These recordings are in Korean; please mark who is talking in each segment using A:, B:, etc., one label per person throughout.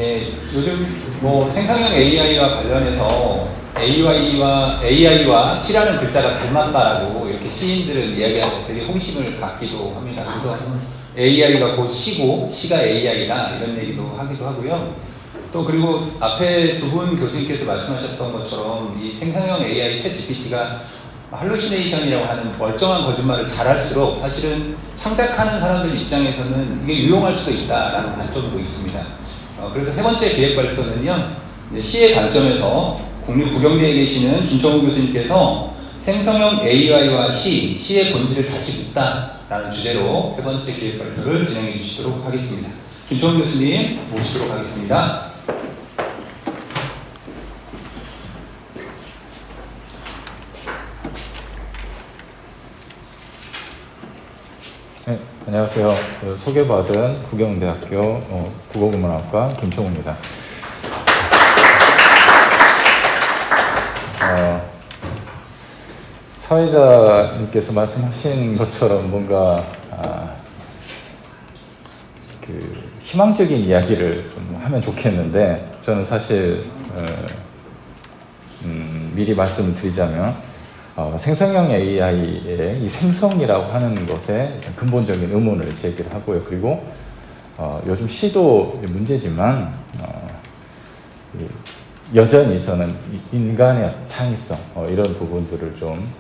A: 예, 요즘 뭐 생성형 AI와 관련해서 AI와 C라는 글자가 닮았다라고 이렇게 시인들은 이야기하면서 되게 호기심을 갖기도 합니다. 그래서 AI가 곧 C고 C가 AI다 이런 얘기도 하기도 하고요. 또 그리고 앞에 두 분 교수님께서 말씀하셨던 것처럼 이 생성형 AI 챗GPT가 할루시네이션이라고 하는 멀쩡한 거짓말을 잘할수록 사실은 창작하는 사람들 입장에서는 이게 유용할 수도 있다라는 관점도 있습니다. 그래서 세 번째 기획 발표는요, C의 관점에서 국립부경대에 계시는 김정우 교수님께서 생성형 AI와 C의 본질을 다시 묻다라는 주제로 세 번째 기획 발표를 진행해 주시도록 하겠습니다. 김정우 교수님 모시도록 하겠습니다.
B: 네, 안녕하세요. 소개받은 부경대학교 국어국문학과 김정우입니다. 사회자님께서 말씀하신 것처럼 뭔가 희망적인 이야기를 좀 하면 좋겠는데, 저는 사실 미리 말씀을 드리자면 생성형 AI의 이 생성이라고 하는 것에 근본적인 의문을 제기를 하고요. 그리고 요즘 시도 문제지만 여전히 저는 인간의 창의성 이런 부분들을 좀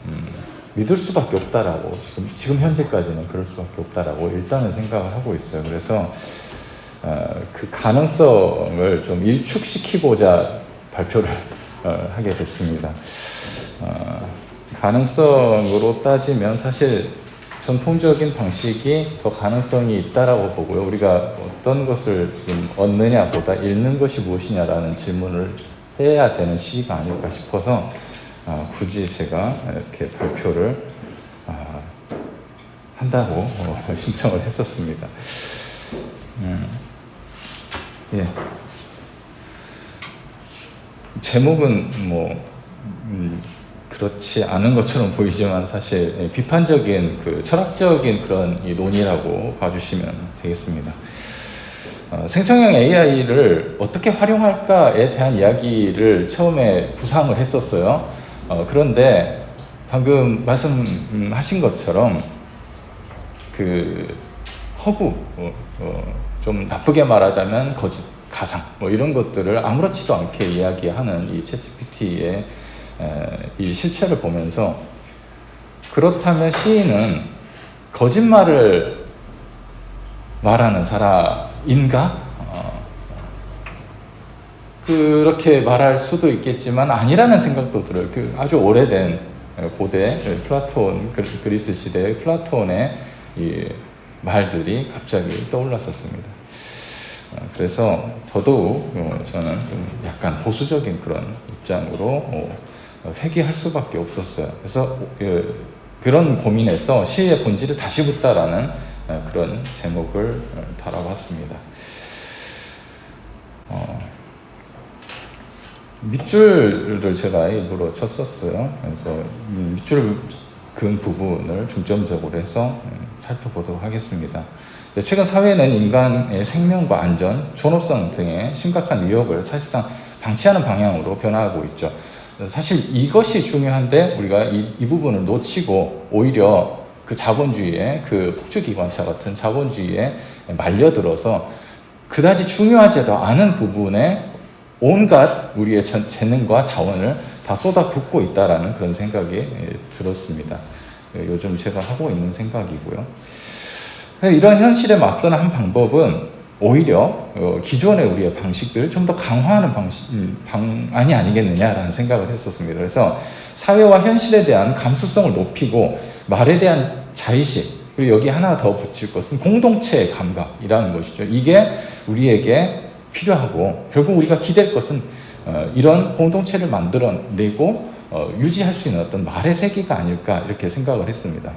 B: 믿을 수밖에 없다라고 지금 현재까지는 그럴 수밖에 없다라고 일단은 생각을 하고 있어요. 그래서 그 가능성을 좀 일축시키고자 발표를 하게 됐습니다. 가능성으로 따지면 사실 전통적인 방식이 더 가능성이 있다라고 보고요. 우리가 어떤 것을 얻느냐보다 잃는 것이 무엇이냐라는 질문을 해야 되는 시기가 아닐까 싶어서 굳이 제가 이렇게 발표를 한다고 신청을 했었습니다. 예. 제목은 그렇지 않은 것처럼 보이지만 사실 비판적인 철학적인 그런 논의라고 봐주시면 되겠습니다. 생성형 AI를 어떻게 활용할까에 대한 이야기를 처음에 구상을 했었어요. 그런데 방금 말씀하신 것처럼 허구, 좀 나쁘게 말하자면 거짓, 가상 이런 것들을 아무렇지도 않게 이야기하는 이 챗GPT의 이 실체를 보면서, 그렇다면 시인은 거짓말을 말하는 사람인가? 그렇게 말할 수도 있겠지만 아니라는 생각도 들어요. 아주 오래된 고대 플라톤, 그리스 시대의 플라톤의 이 말들이 갑자기 떠올랐었습니다. 그래서 더더욱 저는 좀 약간 보수적인 그런 입장으로 회귀할 수밖에 없었어요. 그래서 그런 고민에서 시의 본질을 다시 묻다라는 그런 제목을 달아봤습니다. 밑줄을 제가 일부러 쳤었어요. 그래서 밑줄 그은 부분을 중점적으로 해서 살펴보도록 하겠습니다. 최근 사회는 인간의 생명과 안전, 존엄성 등의 심각한 위협을 사실상 방치하는 방향으로 변화하고 있죠. 사실 이것이 중요한데 우리가 이 부분을 놓치고 오히려 그 자본주의의 폭주기관차 같은 자본주의에 말려들어서 그다지 중요하지도 않은 부분에 온갖 우리의 재능과 자원을 다 쏟아붓고 있다라는 그런 생각이 들었습니다. 요즘 제가 하고 있는 생각이고요. 이런 현실에 맞서는 한 방법은 오히려 기존의 우리의 방식들을 좀 더 강화하는 방안이 아니겠느냐라는 생각을 했었습니다. 그래서 사회와 현실에 대한 감수성을 높이고 말에 대한 자의식, 그리고 여기 하나 더 붙일 것은 공동체의 감각이라는 것이죠. 이게 우리에게 필요하고 결국 우리가 기댈 것은 이런 공동체를 만들어내고 유지할 수 있는 어떤 말의 세계가 아닐까 이렇게 생각을 했습니다.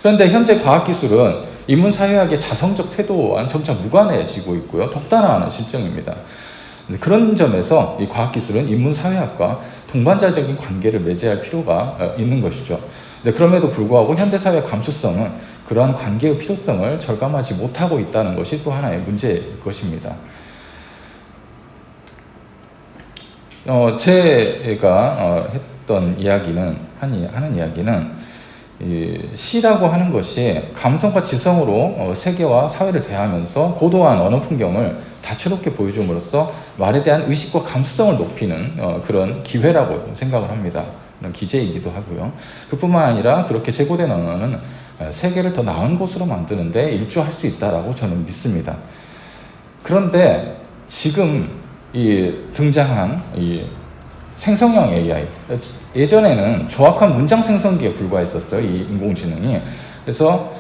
B: 그런데 현재 과학기술은 인문사회학의 자성적 태도와는 점차 무관해지고 있고요. 독단화하는 실정입니다. 그런 점에서 이 과학기술은 인문사회학과 동반자적인 관계를 맺어야 할 필요가 있는 것이죠. 그럼에도 불구하고 현대사회의 감수성은 그러한 관계의 필요성을 절감하지 못하고 있다는 것이 또 하나의 문제일 것입니다. 제가 했던 이야기는 하는 이야기는 이 시라고 하는 것이 감성과 지성으로 세계와 사회를 대하면서 고도한 언어 풍경을 다채롭게 보여줌으로써 말에 대한 의식과 감수성을 높이는 그런 기회라고 생각을 합니다. 그런 기제이기도 하고요. 그뿐만 아니라 그렇게 제고된 언어는 세계를 더 나은 곳으로 만드는데 일조할 수 있다라고 저는 믿습니다. 그런데 지금 이 등장한 이 생성형 AI, 예전에는 정확한 문장 생성기에 불과했었어요, 이 인공지능이. 그래서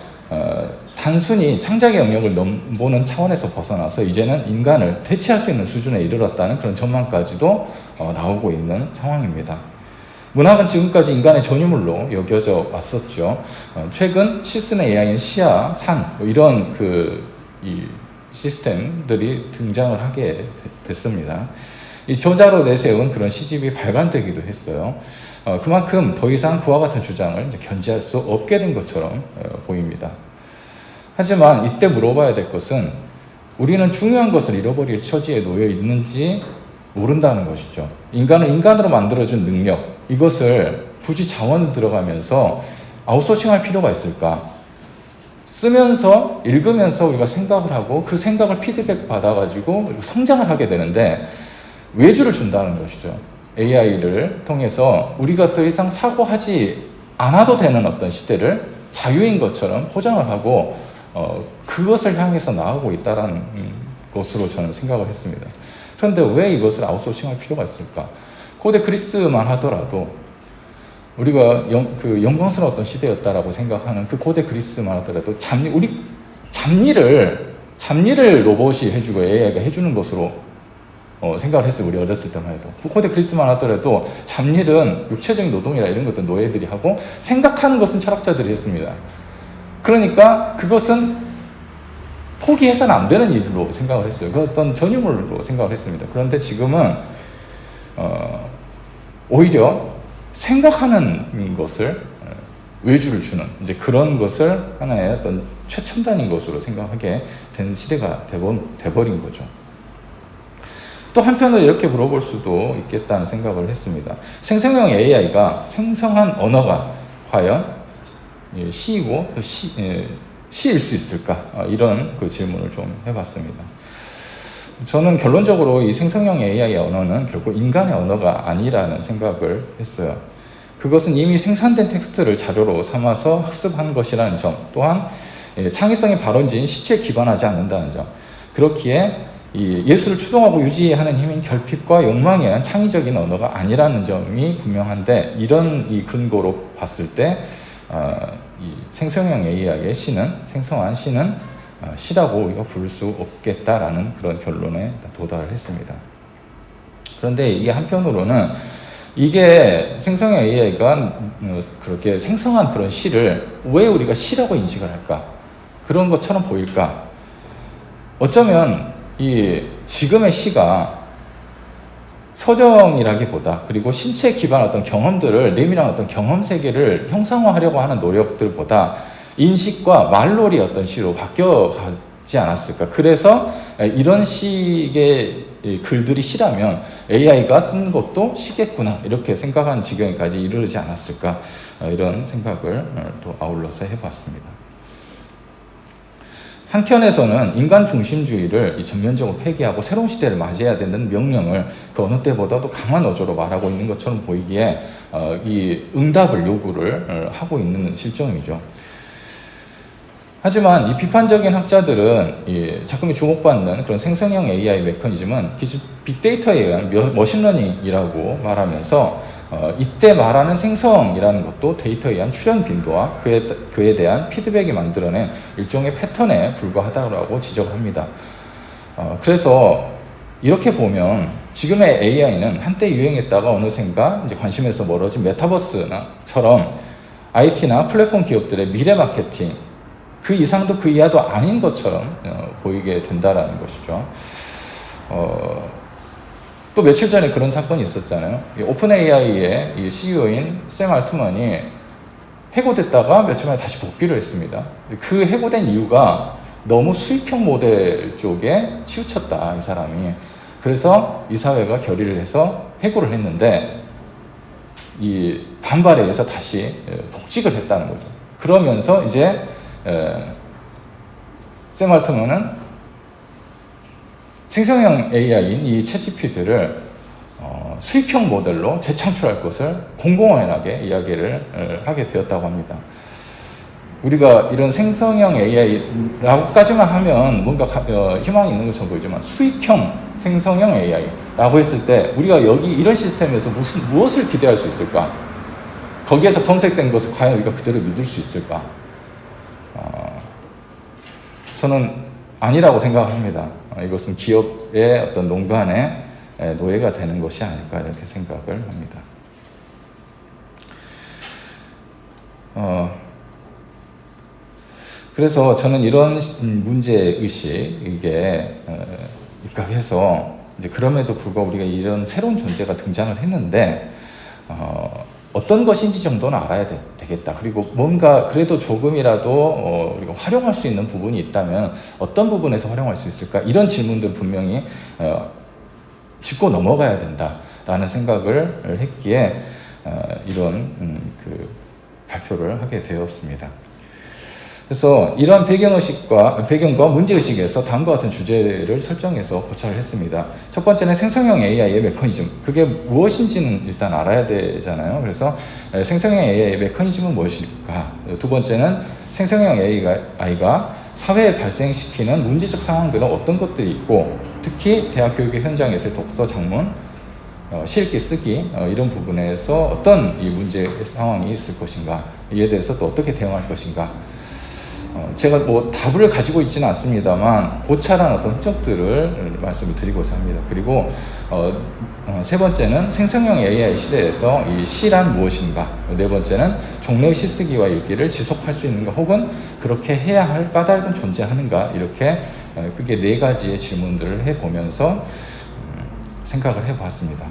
B: 단순히 창작의 영역을 넘보는 차원에서 벗어나서 이제는 인간을 대체할 수 있는 수준에 이르렀다는 그런 전망까지도 나오고 있는 상황입니다. 문학은 지금까지 인간의 전유물로 여겨져 왔었죠. 최근 시스는 AI는 시야, 산, 이런 이 시스템들이 등장을 하게 됐습니다. 이 저자로 내세운 그런 시집이 발간되기도 했어요. 그만큼 더 이상 그와 같은 주장을 이제 견지할 수 없게 된 것처럼 보입니다. 하지만 이때 물어봐야 될 것은 우리는 중요한 것을 잃어버릴 처지에 놓여 있는지 모른다는 것이죠. 인간을 인간으로 만들어준 능력, 이것을 굳이 자원을 들어가면서 아웃소싱할 필요가 있을까? 쓰면서, 읽으면서 우리가 생각을 하고 그 생각을 피드백 받아가지고 성장을 하게 되는데 외주를 준다는 것이죠. AI를 통해서 우리가 더 이상 사고하지 않아도 되는 어떤 시대를 자유인 것처럼 포장을 하고 그것을 향해서 나아가고 있다는 것으로 저는 생각을 했습니다. 그런데 왜 이것을 아웃소싱할 필요가 있을까? 고대 그리스만 하더라도 우리가 영광스러웠던 시대였다라고 생각하는 그 고대 그리스만 하더라도 잡일을 로봇이 해주고 AI가 해주는 것으로 생각을 했어요. 우리 어렸을 때만 해도. 고대 그리스만 하더라도 잡일은 육체적인 노동이라 이런 것도 노예들이 하고 생각하는 것은 철학자들이 했습니다. 그러니까 그것은 포기해서는 안 되는 일로 생각을 했어요. 그 어떤 전유물로 생각을 했습니다. 그런데 지금은 오히려 생각하는 것을 외주를 주는 이제 그런 것을 하나의 어떤 최첨단인 것으로 생각하게 된 시대가 돼버린 거죠. 또 한편으로 이렇게 물어볼 수도 있겠다는 생각을 했습니다. 생성형 AI가 생성한 언어가 과연 시이고 시일 수 있을까? 이런 질문을 좀 해봤습니다. 저는 결론적으로 이 생성형 AI의 언어는 결국 인간의 언어가 아니라는 생각을 했어요. 그것은 이미 생산된 텍스트를 자료로 삼아서 학습한 것이라는 점, 또한 창의성의 발원지인 시체에 기반하지 않는다는 점, 그렇기에 이 예술을 추동하고 유지하는 힘인 결핍과 욕망에 의한 창의적인 언어가 아니라는 점이 분명한데, 이런 이 근거로 봤을 때 이 생성형 AI의 생성한 시는 시라고 우리가 부를 수 없겠다라는 그런 결론에 도달을 했습니다. 그런데 이게 한편으로는 이게 생성형 AI가 그렇게 생성한 그런 시를 왜 우리가 시라고 인식을 할까? 그런 것처럼 보일까? 어쩌면 이 지금의 시가 서정이라기보다, 그리고 신체에 기반한 어떤 경험들을, 내밀한 어떤 경험 세계를 형상화하려고 하는 노력들보다 인식과 말놀이 어떤 시로 바뀌어가지 않았을까. 그래서 이런 식의 글들이 시라면 AI가 쓴 것도 시겠구나, 이렇게 생각하는 지경까지 이르지 않았을까, 이런 생각을 또 아울러서 해봤습니다. 한편에서는 인간 중심주의를 전면적으로 폐기하고 새로운 시대를 맞이해야 되는 명령을 그 어느 때보다도 강한 어조로 말하고 있는 것처럼 보이기에 이 응답을 요구를 하고 있는 실정이죠. 하지만 이 비판적인 학자들은 이 작품이 주목받는 그런 생성형 AI 메커니즘은 기존 빅데이터에 의한 머신러닝이라고 말하면서 이때 말하는 생성이라는 것도 데이터에 의한 출현 빈도와 그에 대한 피드백이 만들어낸 일종의 패턴에 불과하다고 지적을 합니다. 그래서 이렇게 보면 지금의 AI는 한때 유행했다가 어느샌가 이제 관심에서 멀어진 메타버스처럼 IT나 플랫폼 기업들의 미래 마케팅, 그 이상도 그 이하도 아닌 것처럼 보이게 된다라는 것이죠. 또 며칠 전에 그런 사건이 있었잖아요. 오픈 AI의 CEO인 샘 알트만이 해고됐다가 며칠 만에 다시 복귀를 했습니다. 그 해고된 이유가 너무 수익형 모델 쪽에 치우쳤다, 이 사람이. 그래서 이사회가 결의를 해서 해고를 했는데 이 반발에 의해서 다시 복직을 했다는 거죠. 그러면서 이제 샘 알트먼은 생성형 AI인 이 챗GPT를 수익형 모델로 재창출할 것을 공공연하게 이야기를 하게 되었다고 합니다. 우리가 이런 생성형 AI라고까지만 하면 뭔가 희망이 있는 것처럼 보이지만 수익형 생성형 AI라고 했을 때 우리가 여기 이런 시스템에서 무엇을 기대할 수 있을까? 거기에서 검색된 것을 과연 우리가 그대로 믿을 수 있을까? 저는 아니라고 생각합니다. 이것은 기업의 어떤 농간의 노예가 되는 것이 아닐까 이렇게 생각을 합니다. 그래서 저는 이런 문제의식에 입각해서 이제 그럼에도 불구하고 우리가 이런 새로운 존재가 등장을 했는데 어떤 것인지 정도는 알아야 되겠다. 그리고 뭔가 그래도 조금이라도 우리가 활용할 수 있는 부분이 있다면 어떤 부분에서 활용할 수 있을까? 이런 질문들 분명히 짚고 넘어가야 된다라는 생각을 했기에 이런 그 발표를 하게 되었습니다. 그래서 이러한 배경과 문제의식에서 다음과 같은 주제를 설정해서 고찰을 했습니다. 첫 번째는 생성형 AI의 메커니즘. 그게 무엇인지는 일단 알아야 되잖아요. 그래서 생성형 AI의 메커니즘은 무엇일까? 두 번째는 생성형 AI가 사회에 발생시키는 문제적 상황들은 어떤 것들이 있고, 특히 대학 교육의 현장에서의 독서, 작문, 실기, 쓰기 이런 부분에서 어떤 이 문제 상황이 있을 것인가, 이에 대해서 또 어떻게 대응할 것인가. 제가 뭐 답을 가지고 있지는 않습니다만 고찰한 어떤 흔적들을 말씀을 드리고자 합니다. 그리고 세 번째는 생성형 AI 시대에서 이 시란 무엇인가, 네 번째는 종래의 시쓰기와 읽기를 지속할 수 있는가, 혹은 그렇게 해야 할 까닭은 존재하는가, 이렇게 그게 네 가지의 질문들을 해보면서 생각을 해보았습니다.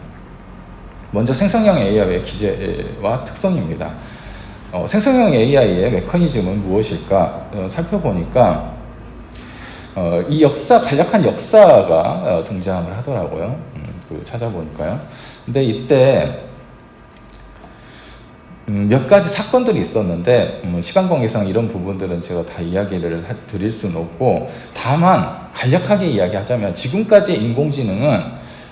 B: 먼저 생성형 AI의 기제와 특성입니다. 생성형 AI의 메커니즘은 무엇일까 살펴보니까 이 간략한 역사가 등장을 하더라고요. 찾아보니까요. 근데 이때 몇 가지 사건들이 있었는데 시간 관계상 이런 부분들은 제가 다 이야기를 드릴 수는 없고, 다만 간략하게 이야기하자면 지금까지 인공지능은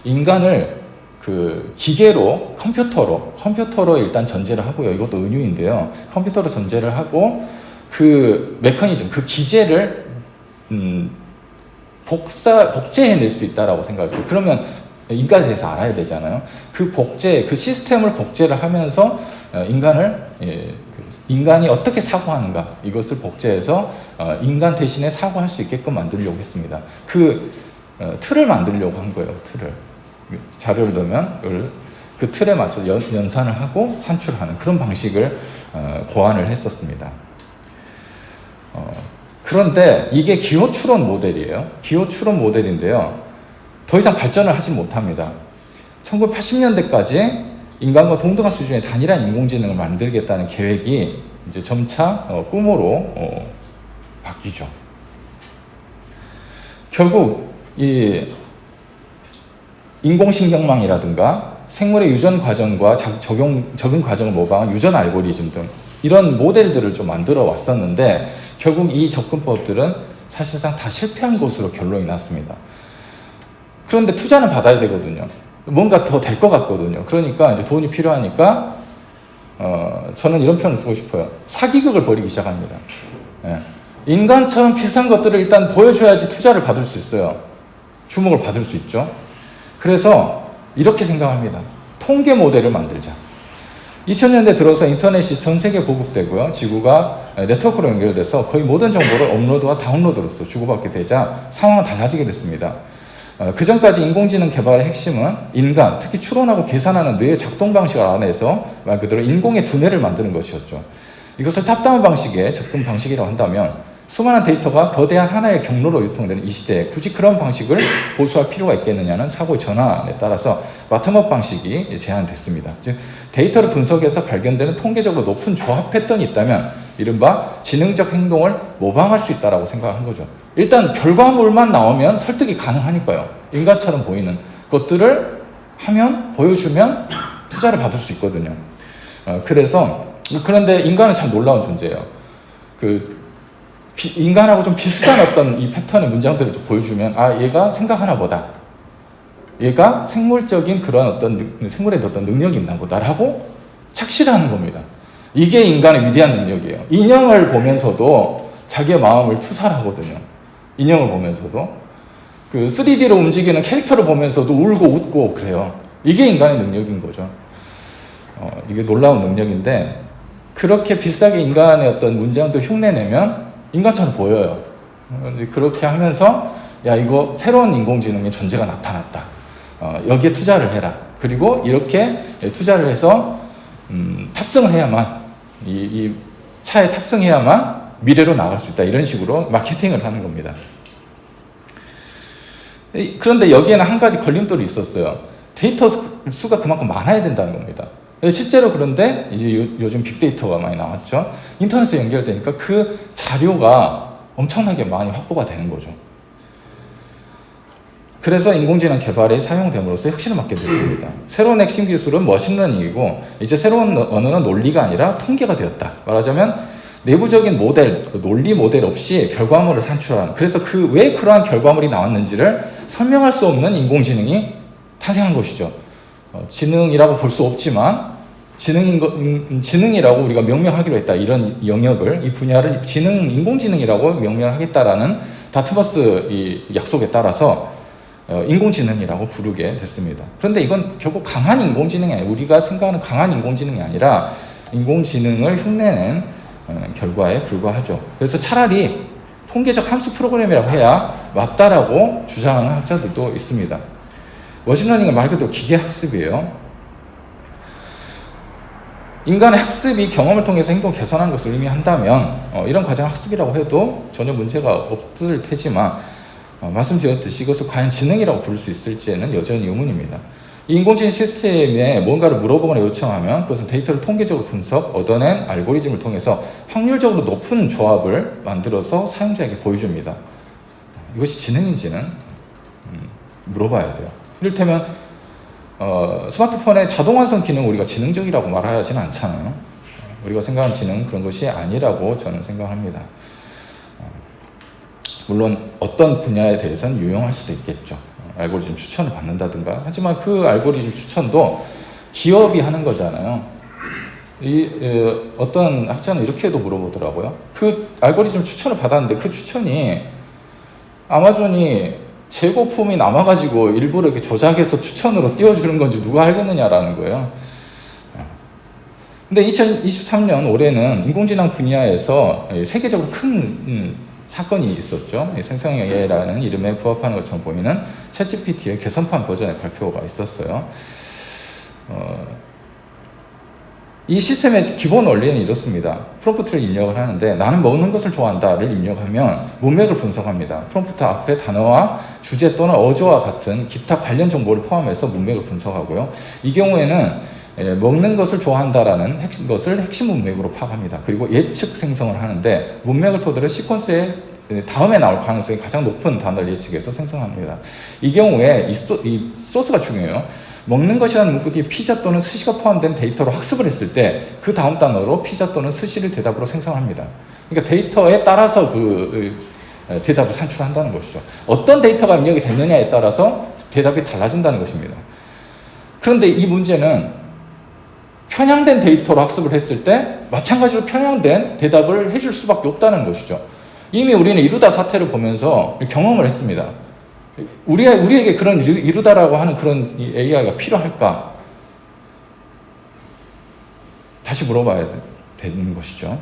B: 인간을 그 기계로 컴퓨터로 일단 전제를 하고요. 이것도 은유인데요. 컴퓨터로 전제를 하고 그 메커니즘, 그 기제를 복제해낼 수 있다라고 생각했어요. 그러면 인간에 대해서 알아야 되잖아요. 그 시스템을 복제를 하면서 인간이 어떻게 사고하는가, 이것을 복제해서 인간 대신에 사고할 수 있게끔 만들려고 했습니다. 그 틀을 만들려고 한 거예요. 틀을. 자료를 넣으면 그 틀에 맞춰 연산을 하고 산출하는 그런 방식을 고안을 했었습니다. 그런데 이게 기호 추론 모델이에요. 기호 추론 모델인데요. 더 이상 발전을 하지 못합니다. 1980년대까지 인간과 동등한 수준의 단일한 인공지능을 만들겠다는 계획이 이제 점차 꿈으로 바뀌죠. 결국 이 인공신경망이라든가 생물의 유전 과정과 적응 과정을 모방한 유전 알고리즘 등 이런 모델들을 좀 만들어 왔었는데, 결국 이 접근법들은 사실상 다 실패한 것으로 결론이 났습니다. 그런데 투자는 받아야 되거든요. 뭔가 더 될 것 같거든요. 그러니까 이제 돈이 필요하니까 저는 이런 표현을 쓰고 싶어요. 사기극을 벌이기 시작합니다. 예. 인간처럼 비슷한 것들을 일단 보여줘야지 투자를 받을 수 있어요. 주목을 받을 수 있죠. 그래서 이렇게 생각합니다. 통계 모델을 만들자. 2000년대 들어서 인터넷이 전 세계 보급되고요. 지구가 네트워크로 연결돼서 거의 모든 정보를 업로드와 다운로드로서 주고받게 되자 상황은 달라지게 됐습니다. 그 전까지 인공지능 개발의 핵심은 인간, 특히 추론하고 계산하는 뇌의 작동 방식을 알아내서 말 그대로 인공의 두뇌를 만드는 것이었죠. 이것을 탑다운 방식의 접근 방식이라고 한다면 수많은 데이터가 거대한 하나의 경로로 유통되는 이 시대에 굳이 그런 방식을 보수할 필요가 있겠느냐는 사고의 전환에 따라서 바텀업 방식이 제안됐습니다. 즉 데이터를 분석해서 발견되는 통계적으로 높은 조합 패턴이 있다면 이른바 지능적 행동을 모방할 수 있다고 생각한 거죠. 일단 결과물만 나오면 설득이 가능하니까요. 인간처럼 보이는 것들을 하면, 보여주면 투자를 받을 수 있거든요. 그런데 인간은 참 놀라운 존재예요. 인간하고 좀 비슷한 어떤 이 패턴의 문장들을 좀 보여주면, 얘가 생각하나 보다. 얘가 생물적인 그런 생물의 어떤 능력이 있나 보다라고 착실하는 겁니다. 이게 인간의 위대한 능력이에요. 인형을 보면서도 자기의 마음을 투사를 하거든요. 인형을 보면서도. 3D로 움직이는 캐릭터를 보면서도 울고 웃고 그래요. 이게 인간의 능력인 거죠. 이게 놀라운 능력인데, 그렇게 비슷하게 인간의 어떤 문장들 흉내내면 인간처럼 보여요. 그렇게 하면서, 야, 이거 새로운 인공지능의 존재가 나타났다. 여기에 투자를 해라. 그리고 이렇게 투자를 해서, 탑승을 해야만, 이 차에 탑승해야만 미래로 나갈 수 있다. 이런 식으로 마케팅을 하는 겁니다. 그런데 여기에는 한 가지 걸림돌이 있었어요. 데이터 수가 그만큼 많아야 된다는 겁니다. 실제로 그런데 이제 요즘 빅데이터가 많이 나왔죠. 인터넷에 연결되니까 그 자료가 엄청나게 많이 확보가 되는 거죠. 그래서 인공지능 개발에 사용됨으로써 혁신을 맞게 됐습니다. 새로운 핵심 기술은 머신러닝이고, 이제 새로운 언어는 논리가 아니라 통계가 되었다. 말하자면 내부적인 모델, 논리 모델 없이 결과물을 산출하는, 그래서 왜 그러한 결과물이 나왔는지를 설명할 수 없는 인공지능이 탄생한 것이죠. 지능이라고 볼 수 없지만 지능이라고 우리가 명명하기로 했다. 이런 영역을, 이 분야를 인공지능이라고 명명하겠다라는 다트머스 이 약속에 따라서 인공지능이라고 부르게 됐습니다. 그런데 이건 결국 강한 인공지능이 아니라, 우리가 생각하는 강한 인공지능이 아니라 인공지능을 흉내낸 결과에 불과하죠. 그래서 차라리 통계적 함수 프로그램이라고 해야 맞다라고 주장하는 학자들도 있습니다. 머신러닝은 말 그대로 기계학습이에요. 인간의 학습이 경험을 통해서 행동 개선하는 것을 의미한다면 이런 과정을 학습이라고 해도 전혀 문제가 없을 테지만, 말씀드렸듯이 이것을 과연 지능이라고 부를 수 있을지는 여전히 의문입니다. 이 인공지능 시스템에 뭔가를 물어보거나 요청하면 그것은 데이터를 통계적으로 분석, 얻어낸 알고리즘을 통해서 확률적으로 높은 조합을 만들어서 사용자에게 보여줍니다. 이것이 지능인지는 물어봐야 돼요. 이를테면 스마트폰의 자동 완성 기능을 우리가 지능적이라고 말하지는 않잖아요. 우리가 생각하는 지능은 그런 것이 아니라고 저는 생각합니다. 물론 어떤 분야에 대해서는 유용할 수도 있겠죠. 알고리즘 추천을 받는다든가. 하지만 그 알고리즘 추천도 기업이 하는 거잖아요. 어떤 학자는 이렇게도 물어보더라고요. 그 알고리즘 추천을 받았는데 그 추천이 아마존이 재고품이 남아가지고 일부러 이렇게 조작해서 추천으로 띄워주는 건지 누가 알겠느냐라는 거예요. 근데 2023년 올해는 인공지능 분야에서 세계적으로 큰 사건이 있었죠. 생성AI라는 이름에 부합하는 것처럼 보이는 챗GPT의 개선판 버전의 발표가 있었어요. 이 시스템의 기본 원리는 이렇습니다. 프롬프트를 입력을 하는데, 나는 먹는 것을 좋아한다를 입력하면 문맥을 분석합니다. 프롬프트 앞에 단어와 주제 또는 어조와 같은 기타 관련 정보를 포함해서 문맥을 분석하고요. 이 경우에는 먹는 것을 좋아한다라는 것을 핵심 문맥으로 파악합니다. 그리고 예측 생성을 하는데, 문맥을 토대로 시퀀스의 다음에 나올 가능성이 가장 높은 단어를 예측해서 생성합니다. 이 경우에 이 소스가 중요해요. 먹는 것이라는 문구 뒤에 피자 또는 스시가 포함된 데이터로 학습을 했을 때 그 다음 단어로 피자 또는 스시를 대답으로 생성합니다. 그러니까 데이터에 따라서 대답을 산출한다는 것이죠. 어떤 데이터가 입력이 됐느냐에 따라서 대답이 달라진다는 것입니다. 그런데 이 문제는 편향된 데이터로 학습을 했을 때 마찬가지로 편향된 대답을 해줄 수밖에 없다는 것이죠. 이미 우리는 이루다 사태를 보면서 경험을 했습니다. 우리에게 그런 이루다라고 하는 그런 AI가 필요할까? 다시 물어봐야 되는 것이죠.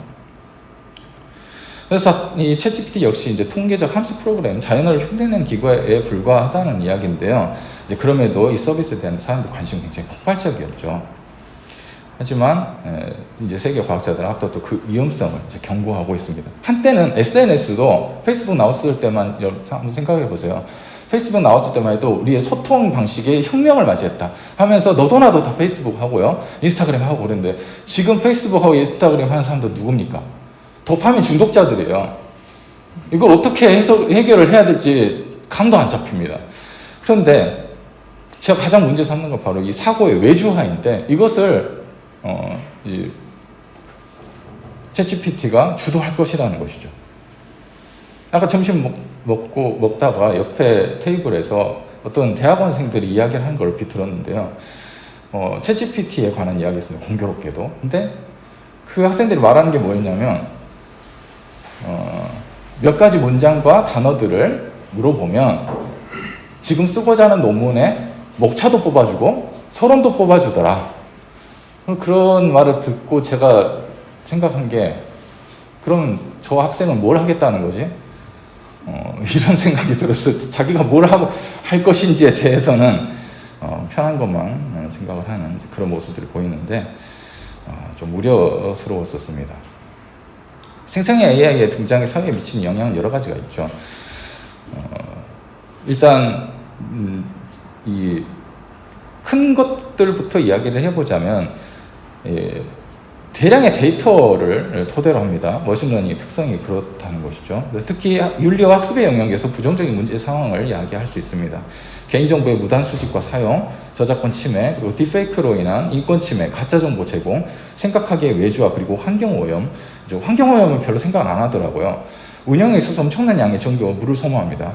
B: 그래서 이 챗GPT 역시 이제 통계적 함수 프로그램, 자연어를 흉내낸 기구에 불과하다는 이야기인데요. 이제 그럼에도 이 서비스에 대한 사람들 관심이 굉장히 폭발적이었죠. 하지만 이제 세계 과학자들은 앞으로 또 그 위험성을 이제 경고하고 있습니다. 한때는 SNS도 페이스북 나왔을 때만 한번 생각해 보세요. 페이스북 나왔을 때만 해도 우리의 소통 방식에 혁명을 맞이했다 하면서 너도 나도 다 페이스북 하고요, 인스타그램 하고 그랬는데, 지금 페이스북하고 인스타그램 하는 사람들 누굽니까? 도파민 중독자들이에요. 이걸 어떻게 해결을 해야 될지 감도 안 잡힙니다. 그런데 제가 가장 문제 삼는 건 바로 이 사고의 외주화인데 이것을 이제 챗GPT가 주도할 것이라는 것이죠. 아까 점심 먹다가 옆에 테이블에서 어떤 대학원생들이 이야기를 하는 걸 얼핏 들었는데요. 챗GPT에 관한 이야기였습니다. 공교롭게도. 근데 그 학생들이 말하는 게 뭐였냐면 몇 가지 문장과 단어들을 물어보면 지금 쓰고자 하는 논문에 목차도 뽑아주고 서론도 뽑아주더라. 그런 말을 듣고 제가 생각한 게 그럼 저 학생은 뭘 하겠다는 거지? 이런 생각이 들었어요. 자기가 뭘 하고 할 것인지에 대해서는 편한 것만 생각을 하는 그런 모습들이 보이는데 좀 우려스러웠었습니다. 생성형 AI의 등장이 사회에 미치는 영향은 여러 가지가 있죠. 일단 이 큰 것들부터 이야기를 해보자면 대량의 데이터를 토대로 합니다. 머신러닝의 특성이 그렇다는 것이죠. 특히 윤리와 학습의 영역에서 부정적인 문제 상황을 이야기할 수 있습니다. 개인정보의 무단 수집과 사용, 저작권 침해, 그리고 딥페이크로 인한 인권 침해, 가짜정보 제공, 생각하기의 외주화, 그리고 환경오염. 환경오염은 별로 생각 안 하더라고요. 운영에 있어서 엄청난 양의 전기와 물을 소모합니다.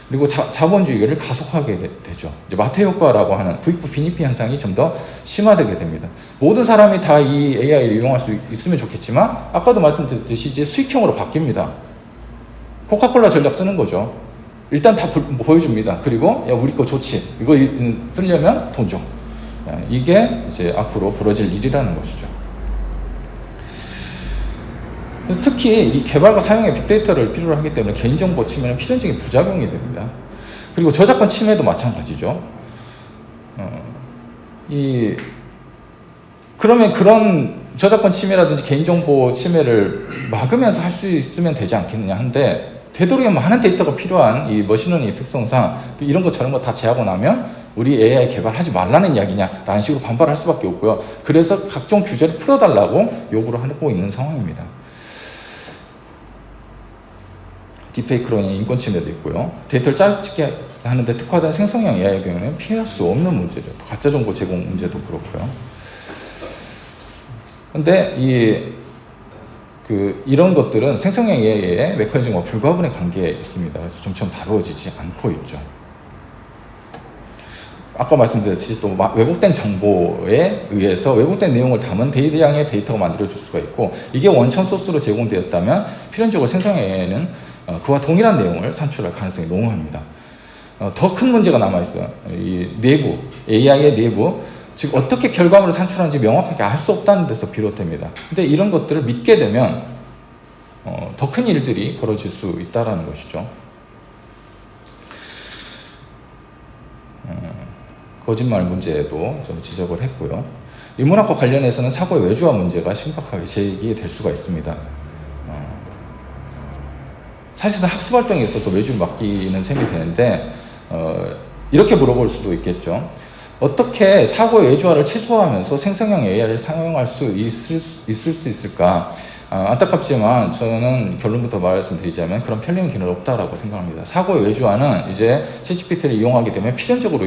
B: 그리고 자본주의를 가속하게 되죠. 이제 마태 효과라고 하는 부익부 빈익비 현상이 좀 더 심화되게 됩니다. 모든 사람이 다 이 AI를 이용할 수 있으면 좋겠지만 아까도 말씀드렸듯이 이제 수익형으로 바뀝니다. 코카콜라 전략 쓰는 거죠. 일단 다 보여줍니다. 그리고 야 우리 거 좋지. 이거 쓰려면 돈 줘. 이게 이제 앞으로 벌어질 일이라는 것이죠. 특히 이 개발과 사용의 빅데이터를 필요로 하기 때문에 개인정보 침해는 필연적인 부작용이 됩니다. 그리고 저작권 침해도 마찬가지죠. 그러면 그런 저작권 침해라든지 개인정보 침해를 막으면서 할 수 있으면 되지 않겠느냐 한데 되도록이면 많은 데이터가 필요한 이 머신러닝 특성상 이런 거 저런 거 다 제하고 나면 우리 AI 개발하지 말라는 이야기냐 라는 식으로 반발할 수밖에 없고요. 그래서 각종 규제를 풀어달라고 요구를 하고 있는 상황입니다. 딥페이크로 인한 인권 침해도 있고요. 데이터를 짜집게 하는데 특화된 생성형 AI의 경우는 피할 수 없는 문제죠. 가짜 정보 제공 문제도 그렇고요. 근데 이런 것들은 생성형 AI의 메커니즘과 불가분의 관계에 있습니다. 그래서 점점 다루어지지 않고 있죠. 아까 말씀드렸듯이 또 왜곡된 정보에 의해서 왜곡된 내용을 담은 대량의 데이터가 만들어질 수가 있고 이게 원천 소스로 제공되었다면 필연적으로 생성형 AI는 그와 동일한 내용을 산출할 가능성이 농후합니다. 더 큰 문제가 남아있어요. 이 내부, AI의 내부, 즉 어떻게 결과물을 산출하는지 명확하게 알 수 없다는 데서 비롯됩니다. 근데 이런 것들을 믿게 되면 더 큰 일들이 벌어질 수 있다는 것이죠. 거짓말 문제도 좀 지적을 했고요. 인문학과 관련해서는 사고의 외주화 문제가 심각하게 제기될 수가 있습니다. 사실상 학습활동에 있어서 외주를 맡기는 셈이 되는데 이렇게 물어볼 수도 있겠죠. 어떻게 사고의 외주화를 최소화하면서 생성형 AI를 사용할 수 있을 수 있을까? 안타깝지만 저는 결론부터 말씀드리자면 그런 편리한 기능은 없다라고 생각합니다. 사고의 외주화는 이제 챗GPT를 이용하게 되면 필연적으로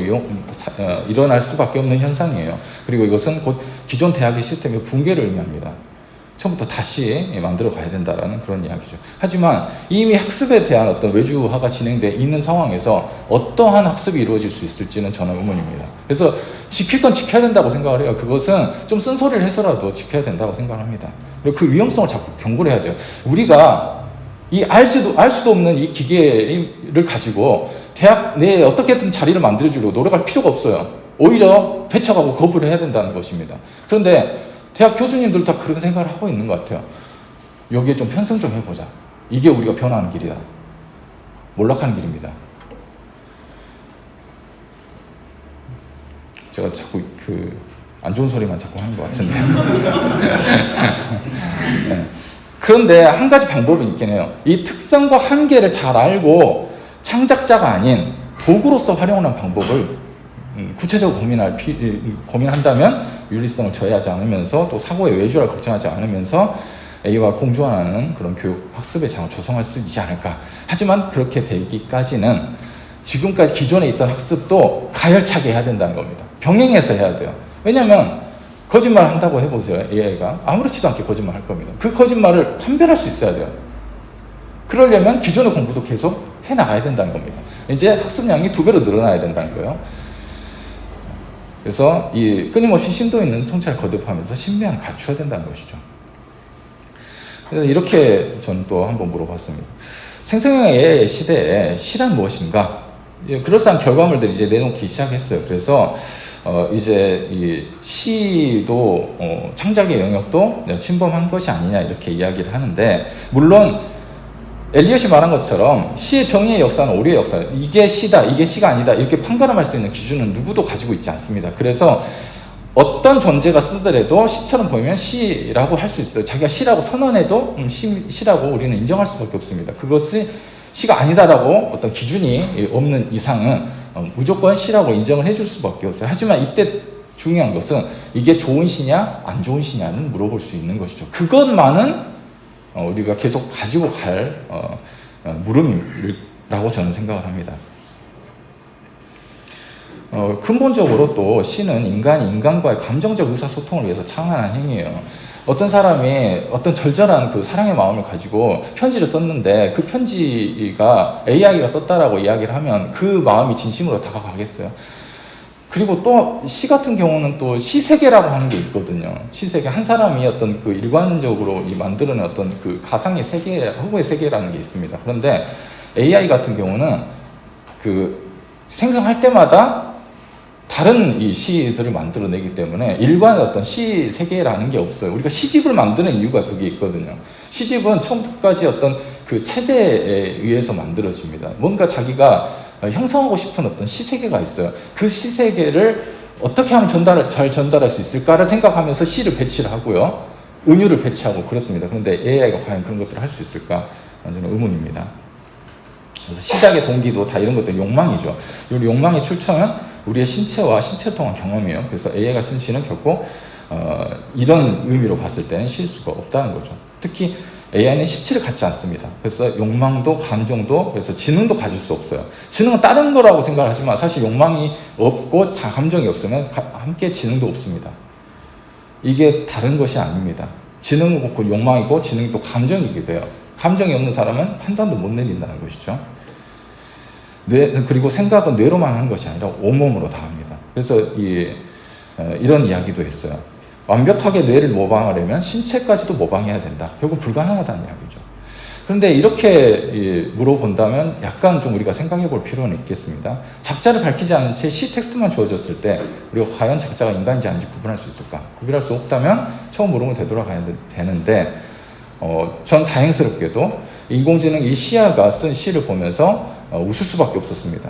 B: 일어날 수밖에 없는 현상이에요. 그리고 이것은 곧 기존 대학의 시스템의 붕괴를 의미합니다. 처음부터 다시 만들어 가야 된다라는 그런 이야기죠. 하지만 이미 학습에 대한 어떤 외주화가 진행되어 있는 상황에서 어떠한 학습이 이루어질 수 있을지는 저는 의문입니다. 그래서 지킬 건 지켜야 된다고 생각을 해요. 그것은 좀 쓴소리를 해서라도 지켜야 된다고 생각을 합니다. 그리고 그 위험성을 자꾸 경고를 해야 돼요. 우리가 알 수도 없는 이 기계를 가지고 대학 내에 어떻게든 자리를 만들어주려고 노력할 필요가 없어요. 오히려 배척하고 거부를 해야 된다는 것입니다. 그런데 대학 교수님들도 다 그런 생각을 하고 있는 것 같아요. 여기에 좀 편승 좀 해보자. 이게 우리가 변화하는 길이다. 몰락하는 길입니다. 제가 자꾸 안 좋은 소리만 자꾸 하는 것 같은데. 네. 그런데 한 가지 방법이 있긴 해요. 이 특성과 한계를 잘 알고 창작자가 아닌 도구로서 활용하는 방법을 구체적으로 고민한다면 윤리성을 저해하지 않으면서 또 사고의 외주화를 걱정하지 않으면서 A와 공존하는 그런 교육 학습의 장을 조성할 수 있지 않을까. 하지만 그렇게 되기까지는 지금까지 기존에 있던 학습도 가열차게 해야 된다는 겁니다. 병행해서 해야 돼요. 왜냐하면 거짓말 한다고 해보세요. AI가 아무렇지도 않게 거짓말 할 겁니다. 그 거짓말을 판별할 수 있어야 돼요. 그러려면 기존의 공부도 계속 해나가야 된다는 겁니다. 이제 학습량이 2배로 늘어나야 된다는 거예요. 그래서 이 끊임없이 심도 있는 성찰을 거듭하면서 신뢰함을 갖춰야 된다는 것이죠. 그래서 이렇게 저는 또 한번 물어봤습니다. 생성형 AI 시대에 시란 무엇인가? 그럴싸한 결과물들이 이제 내놓기 시작했어요. 그래서 이제 이 시도 창작의 영역도 침범한 것이 아니냐 이렇게 이야기를 하는데, 물론 엘리엇이 말한 것처럼 시의 정의의 역사는 오류의 역사, 이게 시다, 이게 시가 아니다 이렇게 판가름할 수 있는 기준은 누구도 가지고 있지 않습니다. 그래서 어떤 존재가 쓰더라도 시처럼 보이면 시라고 할 수 있어요. 자기가 시라고 선언해도 시라고 우리는 인정할 수밖에 없습니다. 그것이 시가 아니다라고 어떤 기준이 없는 이상은 무조건 시라고 인정을 해줄 수밖에 없어요. 하지만 이때 중요한 것은 이게 좋은 시냐 안 좋은 시냐는 물어볼 수 있는 것이죠. 그것만은 우리가 계속 가지고 갈 물음이라고 저는 생각을 합니다. 근본적으로 또 시는 인간이 인간과의 감정적 의사소통을 위해서 창안한 행위예요. 어떤 사람이 어떤 절절한 그 사랑의 마음을 가지고 편지를 썼는데 그 편지가 AI가 썼다라고 이야기를 하면 그 마음이 진심으로 다가가겠어요. 그리고 또 시 같은 경우는 또 시세계라고 하는 게 있거든요. 시세계, 한 사람이 어떤 그 일관적으로 만들어낸 어떤 그 가상의 세계, 허구의 세계라는 게 있습니다. 그런데 AI 같은 경우는 그 생성할 때마다 다른 이 시들을 만들어내기 때문에 일관의 어떤 시 세계라는 게 없어요. 우리가 시집을 만드는 이유가 그게 있거든요. 시집은 처음부터까지 어떤 그 체제에 의해서 만들어집니다. 뭔가 자기가 형성하고 싶은 어떤 시세계가 있어요. 그 시세계를 어떻게 하면 잘 전달할 수 있을까를 생각하면서 시를 배치를 하고요. 은유를 배치하고 그렇습니다. 그런데 AI가 과연 그런 것들을 할 수 있을까? 완전 의문입니다. 그래서 시작의 동기도 다 이런 것들 욕망이죠. 이 욕망의 출처는 우리의 신체와 신체 통한 경험이에요. 그래서 AI가 쓴 시는 결코 이런 의미로 봤을 때는 실수가 없다는 거죠. 특히 AI는 시체를 갖지 않습니다. 그래서 욕망도 감정도 그래서 지능도 가질 수 없어요. 지능은 다른 거라고 생각하지만 사실 욕망이 없고 감정이 없으면 함께 지능도 없습니다. 이게 다른 것이 아닙니다. 지능은 없고 욕망이고 지능이 또 감정이기도 해요. 감정이 없는 사람은 판단도 못 내린다는 것이죠. 그리고 생각은 뇌로만 하는 것이 아니라 온몸으로 다 합니다. 그래서 이런 이야기도 했어요. 완벽하게 뇌를 모방하려면 신체까지도 모방해야 된다. 결국 불가능하다는 이야기죠. 그런데 이렇게 물어본다면 약간 좀 우리가 생각해 볼 필요는 있겠습니다. 작자를 밝히지 않은 채 시 텍스트만 주어졌을 때 우리가 과연 작자가 인간인지 아닌지 구분할 수 있을까? 구별할 수 없다면 처음 물음을 되돌아가야 되는데 전 다행스럽게도 인공지능 이 시야가 쓴 시를 보면서 웃을 수밖에 없었습니다.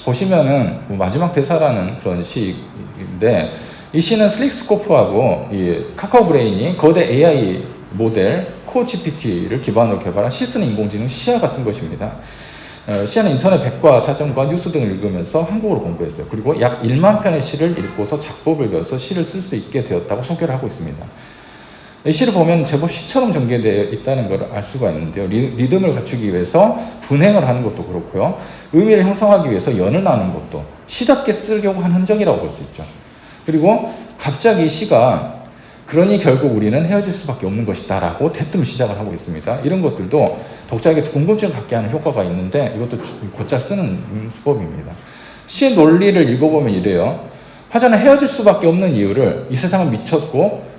B: 보시면은 마지막 대사라는 그런 시인데 이 시는 슬릭스코프하고 이 카카오 브레인이 거대 AI 모델 코GPT를 기반으로 개발한 시 쓰는 인공지능 시야가 쓴 것입니다. 시야는 인터넷 백과사전과 뉴스 등을 읽으면서 한국어로 공부했어요. 그리고 약 1만 편의 시를 읽고서 작법을 배워서 시를 쓸 수 있게 되었다고 소개를 하고 있습니다. 이 시를 보면 제법 시처럼 전개되어 있다는 걸 알 수가 있는데요. 리듬을 갖추기 위해서 분행을 하는 것도 그렇고요. 의미를 형성하기 위해서 연을 나누는 것도 시답게 쓰려고 한 흔적이라고 볼 수 있죠. 그리고 갑자기 시가 그러니 결국 우리는 헤어질 수밖에 없는 것이다 라고 대뜸 시작을 하고 있습니다. 이런 것들도 독자에게 궁금증을 갖게 하는 효과가 있는데 이것도 곧잘 쓰는 수법입니다. 시의 논리를 읽어보면 이래요. 화자는 헤어질 수밖에 없는 이유를 이 세상은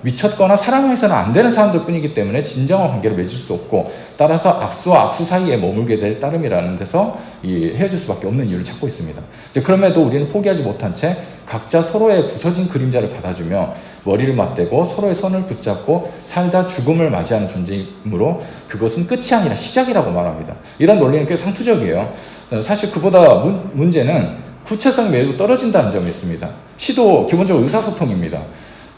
B: 미쳤거나 사랑해서는 안 되는 사람들 뿐이기 때문에 진정한 관계를 맺을 수 없고 따라서 악수와 악수 사이에 머물게 될 따름이라는 데서 이 헤어질 수밖에 없는 이유를 찾고 있습니다. 이제 그럼에도 우리는 포기하지 못한 채 각자 서로의 부서진 그림자를 받아주며 머리를 맞대고 서로의 손을 붙잡고 살다 죽음을 맞이하는 존재이므로 그것은 끝이 아니라 시작이라고 말합니다. 이런 논리는 꽤 상투적이에요. 사실 그보다 문제는 구체성이 매우 떨어진다는 점이 있습니다. 시도 기본적으로 의사소통입니다.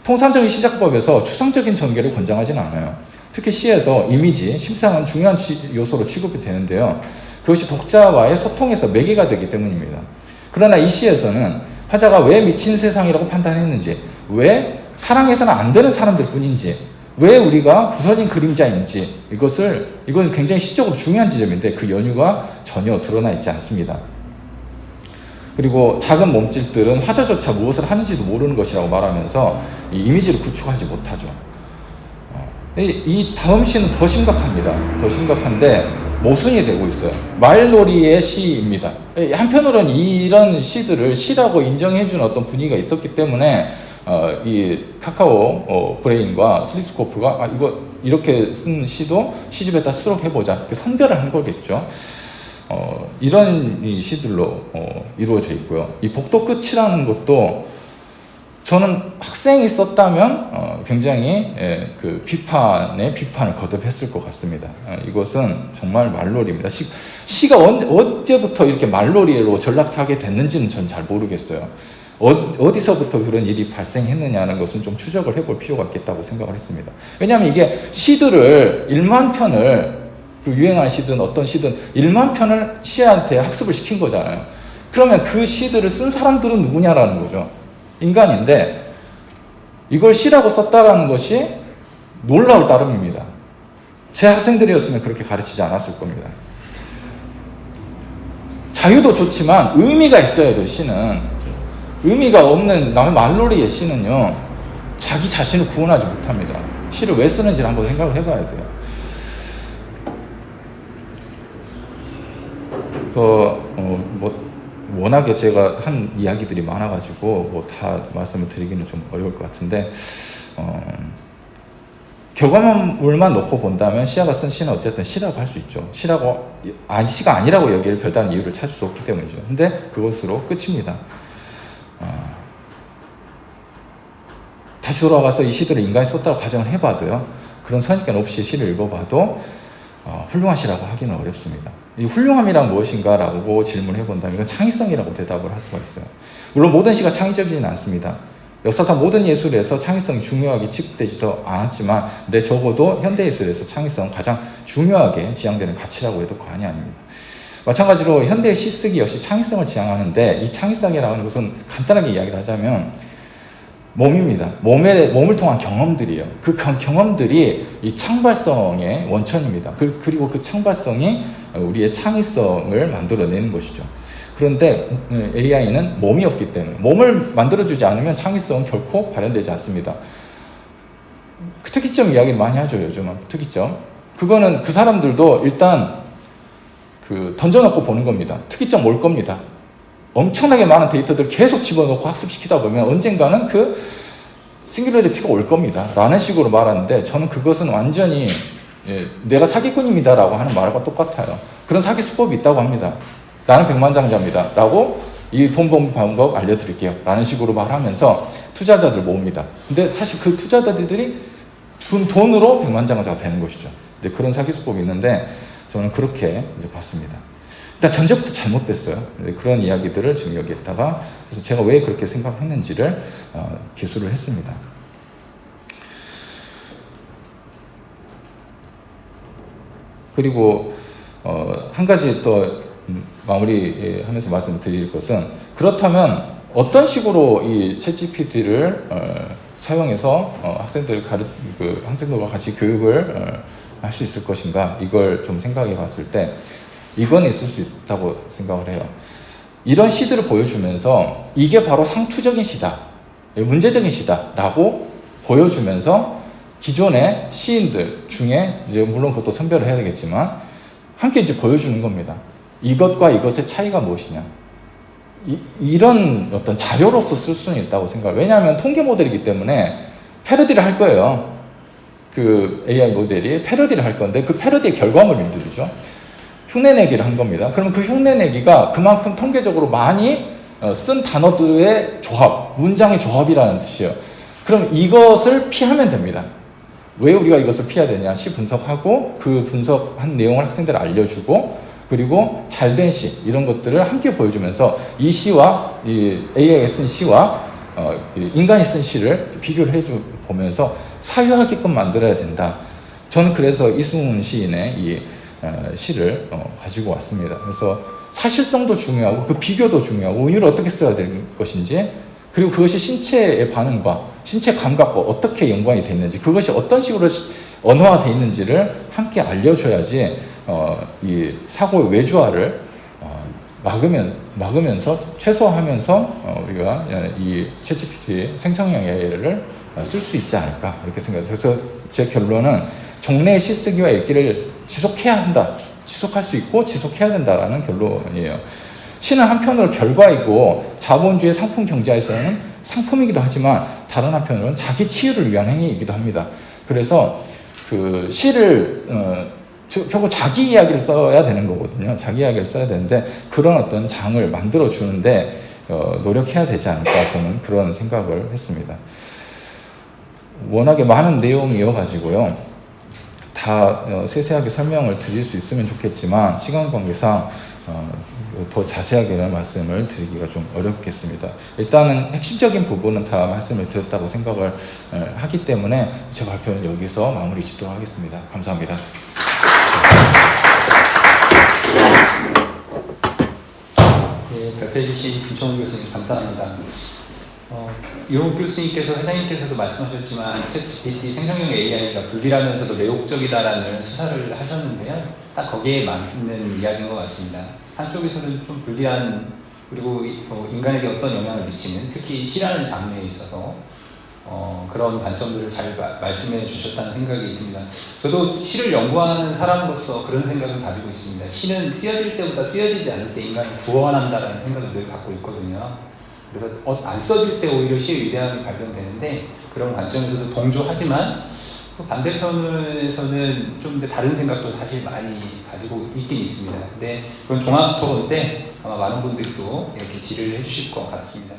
B: 통상적인 시작법에서 추상적인 전개를 권장하지는 않아요. 특히 시에서 이미지, 심상은 중요한 요소로 취급이 되는데요. 그것이 독자와의 소통에서 매개가 되기 때문입니다. 그러나 이 시에서는 화자가 왜 미친 세상이라고 판단했는지, 왜 사랑해서는 안 되는 사람들 뿐인지, 왜 우리가 부서진 그림자인지, 이건 굉장히 시적으로 중요한 지점인데 그 연유가 전혀 드러나 있지 않습니다. 그리고 작은 몸집들은 화자조차 무엇을 하는지도 모르는 것이라고 말하면서 이 이미지를 구축하지 못하죠. 이 다음 시는 더 심각합니다. 더 심각한데 모순이 되고 있어요. 말놀이의 시입니다. 한편으로는 이런 시들을 시라고 인정해주는 어떤 분위기가 있었기 때문에 이 카카오 브레인과 슬립스코프가 이거 이렇게 쓴 시도 시집에다 수록해보자, 이렇게 선별을 한 거겠죠. 이런 시들로 이루어져 있고요. 이 복도 끝이라는 것도 저는 학생이 썼다면 굉장히 그 비판을 거듭했을 것 같습니다. 이것은 정말 말놀이입니다. 시가 언제부터 이렇게 말놀이로 전락하게 됐는지는 전 잘 모르겠어요. 어디서부터 그런 일이 발생했느냐는 것은 좀 추적을 해볼 필요가 있겠다고 생각을 했습니다. 왜냐하면 이게 시들을 1만 편을, 그 유행한 시든 어떤 시든 1만 편을 시한테 학습을 시킨 거잖아요. 그러면 그 시들을 쓴 사람들은 누구냐라는 거죠. 인간인데 이걸 시라고 썼다라는 것이 놀라울 따름입니다. 제 학생들이었으면 그렇게 가르치지 않았을 겁니다. 자유도 좋지만 의미가 있어야 돼요. 시는 의미가 없는 남의 말놀이의 시는요, 자기 자신을 구원하지 못합니다. 시를 왜 쓰는지를 한번 생각을 해봐야 돼요. 워낙에 제가 한 이야기들이 많아가지고 다 말씀을 드리기는 좀 어려울 것 같은데, 결과물만 놓고 본다면 시아가 쓴 시는 어쨌든 시라고 할 수 있죠. 시가 아니라고 여기를 별다른 이유를 찾을 수 없기 때문이죠. 근데 그것으로 끝입니다. 다시 돌아가서 이 시들을 인간이 썼다고 가정을 해봐도요, 그런 선입견 없이 시를 읽어봐도 훌륭한 시라고 하기는 어렵습니다. 이 훌륭함이란 무엇인가 라고 질문을 해본다면 이건 창의성이라고 대답을 할 수가 있어요. 물론 모든 시가 창의적이지는 않습니다. 역사상 모든 예술에서 창의성이 중요하게 취급되지도 않았지만, 근데 적어도 현대예술에서 창의성은 가장 중요하게 지향되는 가치라고 해도 과언이 아닙니다. 마찬가지로 현대의 시쓰기 역시 창의성을 지향하는데, 이 창의성이라는 것은 간단하게 이야기를 하자면 몸입니다. 몸을 통한 경험들이에요. 그 경험들이 이 창발성의 원천입니다. 그리고 그 창발성이 우리의 창의성을 만들어내는 것이죠. 그런데 AI는 몸이 없기 때문에, 몸을 만들어주지 않으면 창의성은 결코 발현되지 않습니다. 그 특이점 이야기를 많이 하죠, 요즘은. 특이점. 그거는 그 사람들도 일단 던져놓고 보는 겁니다. 특이점 올 겁니다. 엄청나게 많은 데이터들을 계속 집어넣고 학습시키다 보면 언젠가는 그 싱귤러리티가 올 겁니다 라는 식으로 말하는데, 저는 그것은 완전히 내가 사기꾼입니다 라고 하는 말과 똑같아요. 그런 사기 수법이 있다고 합니다. 나는 백만장자입니다 라고 이 돈 버는 방법 알려드릴게요 라는 식으로 말하면서 투자자들 모읍니다. 근데 사실 그 투자자들이 준 돈으로 백만장자가 되는 것이죠. 근데 그런 사기 수법이 있는데 저는 그렇게 이제 봤습니다. 일단 전제부터 잘못됐어요. 그런 이야기들을 지금 여기에다가, 그래서 제가 왜 그렇게 생각했는지를 기술을 했습니다. 그리고 한 가지 또 마무리하면서 말씀드릴 것은, 그렇다면 어떤 식으로 이 챗GPT를 사용해서 학생들과 같이 교육을 할 수 있을 것인가, 이걸 좀 생각해 봤을 때 이건 있을 수 있다고 생각을 해요. 이런 시들을 보여주면서 이게 바로 상투적인 시다, 문제적인 시다 라고 보여주면서 기존의 시인들 중에 이제 물론 그것도 선별을 해야 되겠지만 함께 이제 보여주는 겁니다. 이것과 이것의 차이가 무엇이냐, 이런 어떤 자료로서 쓸 수는 있다고 생각해요. 왜냐하면 통계 모델이기 때문에 패러디를 할 거예요. 그 AI 모델이 패러디를 할 건데 그 패러디의 결과물들이죠. 흉내내기를 한 겁니다. 그러면 그 흉내내기가 그만큼 통계적으로 많이 쓴 단어들의 조합, 문장의 조합이라는 뜻이에요. 그럼 이것을 피하면 됩니다. 왜 우리가 이것을 피해야 되냐? 시 분석하고 그 분석한 내용을 학생들에 알려주고, 그리고 잘된 시, 이런 것들을 함께 보여주면서 이 시와 이 AI가 쓴 시와 인간이 쓴 시를 비교를 해보면서 사유하게끔 만들어야 된다. 저는 그래서 이승훈 시인의 이 시를 가지고 왔습니다. 그래서 사실성도 중요하고 그 비교도 중요하고 은유를 어떻게 써야 될 것인지, 그리고 그것이 신체의 반응과 신체 감각과 어떻게 연관이 되어 있는지, 그것이 어떤 식으로 언어화되어 있는지를 함께 알려줘야지 이 사고의 외주화를 막으면서 최소화하면서 우리가 이 챗GPT 생성형 AI를 쓸 수 있지 않을까 이렇게 생각해요. 그래서 제 결론은 종래의 시쓰기와 읽기를 지속해야 한다. 지속할 수 있고 지속해야 된다라는 결론이에요. 시는 한편으로 결과이고 자본주의 상품 경제에서는 상품이기도 하지만 다른 한편으로는 자기 치유를 위한 행위이기도 합니다. 그래서 그 시를 결국 자기 이야기를 써야 되는 거거든요. 자기 이야기를 써야 되는데 그런 어떤 장을 만들어 주는데 노력해야 되지 않을까, 저는 그런 생각을 했습니다. 워낙에 많은 내용이어가지고요. 다 세세하게 설명을 드릴 수 있으면 좋겠지만 시간 관계상 더 자세하게는 말씀을 드리기가 좀 어렵겠습니다. 일단은 핵심적인 부분은 다 말씀을 드렸다고 생각을 하기 때문에 제 발표는 여기서 마무리 짓도록 하겠습니다. 감사합니다.
A: 네, 발표해 주신 김총훈 교수님 감사합니다. 이용 교수님께서, 회장님께서도 말씀하셨지만 챗GPT 생성형 AI가 불리하면서도 매혹적이다라는 수사를 하셨는데요. 딱 거기에 맞는 이야기인 것 같습니다. 한쪽에서는 좀 불리한, 그리고 인간에게 어떤 영향을 미치는, 특히 시라는 장르에 있어서 그런 관점들을 잘 말씀해 주셨다는 생각이 듭니다. 저도 시를 연구하는 사람으로서 그런 생각을 가지고 있습니다. 시는 쓰여질 때보다 쓰여지지 않을 때 인간을 구원한다는 생각을 늘 갖고 있거든요. 그래서 안 써질 때 오히려 시의 위대함이 발견되는데, 그런 관점에서도 동조하지만 또 반대편에서는 좀 다른 생각도 사실 많이 가지고 있긴 있습니다. 근데 그런 종합 토론 때 아마 많은 분들이 또 이렇게 질의를 해주실 것 같습니다.